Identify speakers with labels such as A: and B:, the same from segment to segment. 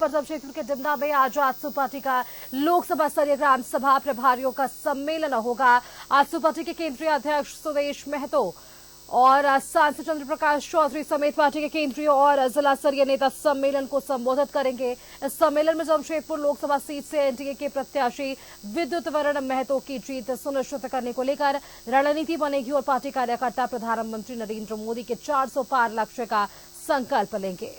A: पर जमशेदपुर के डिमना में आज आजसू पार्टी का लोकसभा स्तरीय ग्राम सभा प्रभारियों का सम्मेलन होगा। आजसू पार्टी के केंद्रीय अध्यक्ष सुदेश महतो और सांसद चंद्र प्रकाश चौधरी समेत पार्टी के केंद्रीय और जिला स्तरीय नेता सम्मेलन को संबोधित करेंगे। इस सम्मेलन में जमशेदपुर लोकसभा सीट से एनडीए के प्रत्याशी विद्युत वरण महतो की जीत सुनिश्चित करने को लेकर रणनीति बनेगी और पार्टी कार्यकर्ता प्रधानमंत्री नरेंद्र मोदी के 400 पार लक्ष्य का संकल्प लेंगे।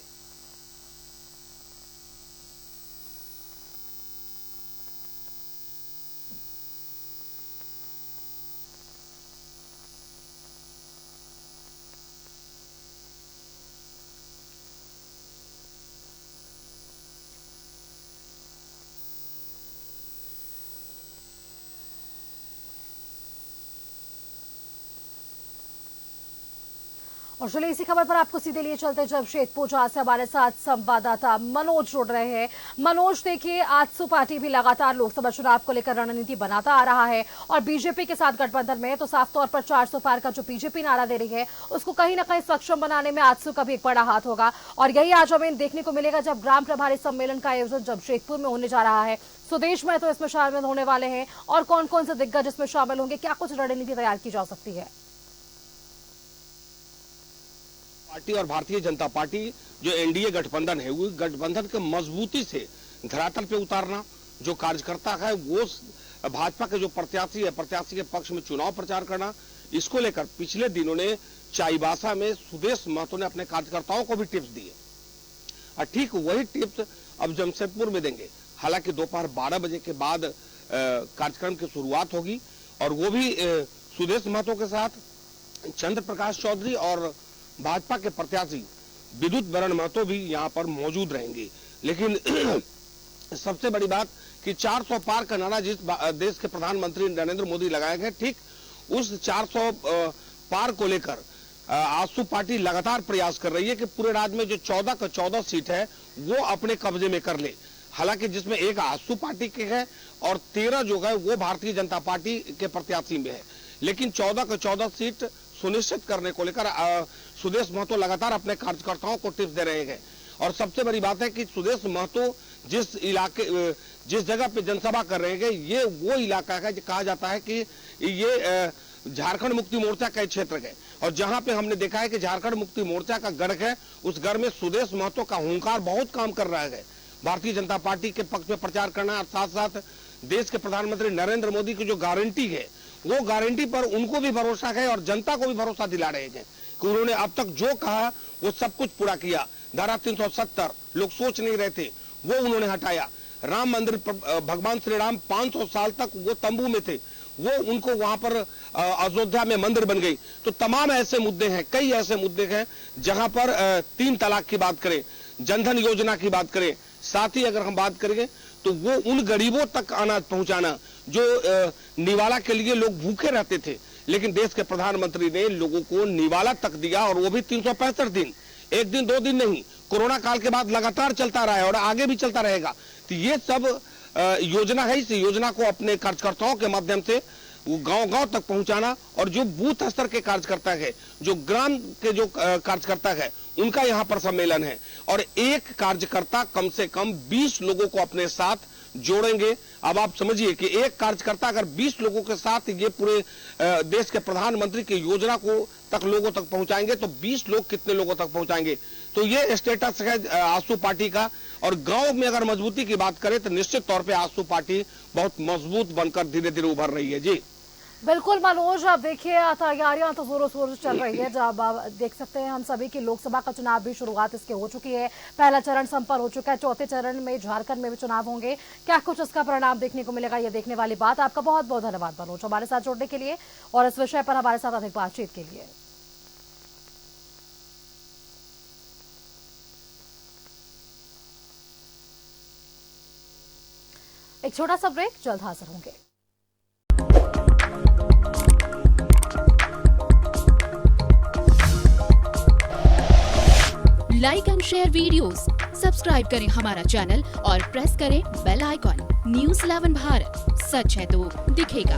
A: और चलिए इसी खबर पर आपको सीधे लिए चलते जमशेदपुर जहां से हमारे साथ संवाददाता मनोज जुड़ रहे हैं। मनोज, देखिए आजसू पार्टी भी लगातार लोकसभा चुनाव को लेकर रणनीति बनाता आ रहा है और बीजेपी के साथ गठबंधन में तो साफ तौर पर 400 पार का जो बीजेपी नारा दे रही है उसको कहीं ना कहीं सक्षम बनाने में आजसू का भी एक बड़ा हाथ होगा और यही आज हमें देखने को मिलेगा जब ग्राम प्रभारी सम्मेलन का आयोजन जमशेदपुर में होने जा रहा है। सुदेश महतो इसमें शामिल होने वाले हैं और कौन कौन से दिग्गज इसमें शामिल होंगे, क्या कुछ रणनीति तैयार की जा सकती है?
B: पार्टी और भारतीय जनता पार्टी जो एनडीए गठबंधन है वो गठबंधन के मजबूती से धरातल पे उतारना, जो कार्यकर्ता है वो भाजपा के जो प्रत्याशी है प्रत्याशी के पक्ष में चुनाव प्रचार करना, इसको लेकर पिछले दिनों ने चाईबासा में सुदेश महतो ने अपने कार्यकर्ताओं को भी टिप्स दिए और ठीक वही टिप्स अब जमशेदपुर में देंगे। हालांकि दोपहर 12 बजे के बाद कार्यक्रम की शुरुआत होगी और वो भी सुदेश महतो के साथ चंद्र प्रकाश चौधरी और भाजपा के प्रत्याशी विद्युत वरण महतो भी यहाँ पर मौजूद रहेंगे। लेकिन सबसे बड़ी बात कि 400 पार का नारा जिस देश के प्रधानमंत्री नरेंद्र मोदी लगाए गए, ठीक उस 400 पार को लेकर आजसू पार्टी लगातार प्रयास कर रही है कि पूरे राज्य में जो 14 का 14 सीट है वो अपने कब्जे में कर ले। हालांकि जिसमें एक आजसू पार्टी के है और 13 जो है वो भारतीय जनता पार्टी के प्रत्याशी में है, लेकिन 14 का 14 सीट सुनिश्चित करने को लेकर सुदेश महतो लगातार अपने कार्यकर्ताओं को टिप्स दे रहे हैं। और सबसे बड़ी बात है कि सुदेश महतो जिस जगह पे जनसभा कर रहे हैं ये वो इलाका है जो कहा जाता है कि ये झारखंड मुक्ति मोर्चा का क्षेत्र है और जहां पे हमने देखा है कि झारखंड मुक्ति मोर्चा का गढ़ है, उस गढ़ में सुदेश महतो का हुंकार बहुत काम कर रहा है। भारतीय जनता पार्टी के पक्ष में प्रचार करना और साथ साथ देश के प्रधानमंत्री नरेंद्र मोदी की जो गारंटी है वो गारंटी पर उनको भी भरोसा है और जनता को भी भरोसा दिला रहे हैं कि उन्होंने अब तक जो कहा वो सब कुछ पूरा किया। धारा 370 लोग सोच नहीं रहे थे वो उन्होंने हटाया। राम मंदिर भगवान श्री राम 500 साल तक वो तंबू में थे, वो उनको वहां पर अयोध्या में मंदिर बन गई। तो तमाम ऐसे मुद्दे हैं, कई ऐसे मुद्दे हैं जहां पर 3 तलाक की बात करें, जनधन योजना की बात करें, साथ ही अगर हम बात करेंगे तो वो उन गरीबों तक अनाज पहुंचाना जो निवाला के लिए लोग भूखे रहते थे, लेकिन देश के प्रधानमंत्री ने लोगों को निवाला तक दिया और वो भी 365 दिन, एक दिन 2 दिन नहीं, कोरोना काल के बाद लगातार चलता रहा है और आगे भी चलता रहेगा। तो ये सब योजना है, इस योजना को अपने कार्यकर्ताओं के माध्यम से वो गांव-गांव तक पहुंचाना और जो बूथ स्तर के कार्यकर्ता है, जो ग्राम के जो कार्यकर्ता है, उनका यहाँ पर सम्मेलन है और एक कार्यकर्ता कम से कम 20 लोगों को अपने साथ जोड़ेंगे। अब आप समझिए कि एक कार्यकर्ता अगर 20 लोगों के साथ ये पूरे देश के प्रधानमंत्री की योजना को तक लोगों तक पहुंचाएंगे तो 20 लोग कितने लोगों तक पहुंचाएंगे। तो ये स्टेटस है आजसू पार्टी का और गांव में अगर मजबूती की बात करें तो निश्चित तौर पे आजसू पार्टी बहुत मजबूत बनकर धीरे धीरे उभर रही है। जी
A: बिल्कुल मनोज, अब देखिए तैयारियां तो जोरों शोरों से चल रही है। जब देख सकते हैं हम सभी की लोकसभा का चुनाव भी शुरुआत इसके हो चुकी है, पहला चरण संपन्न हो चुका है, चौथे चरण में झारखंड में भी चुनाव होंगे। क्या कुछ इसका परिणाम देखने को मिलेगा, ये देखने वाली बात। आपका बहुत बहुत धन्यवाद मनोज हमारे साथ जुड़ने के लिए और इस विषय पर हमारे साथ अधिक बातचीत के लिए। एक छोटा सा ब्रेक, जल्द हाजिर होंगे।
C: Like and share videos, subscribe करें हमारा चैनल और प्रेस करें बेल आइकॉन। न्यूज़ 11 भारत, सच है तो दिखेगा।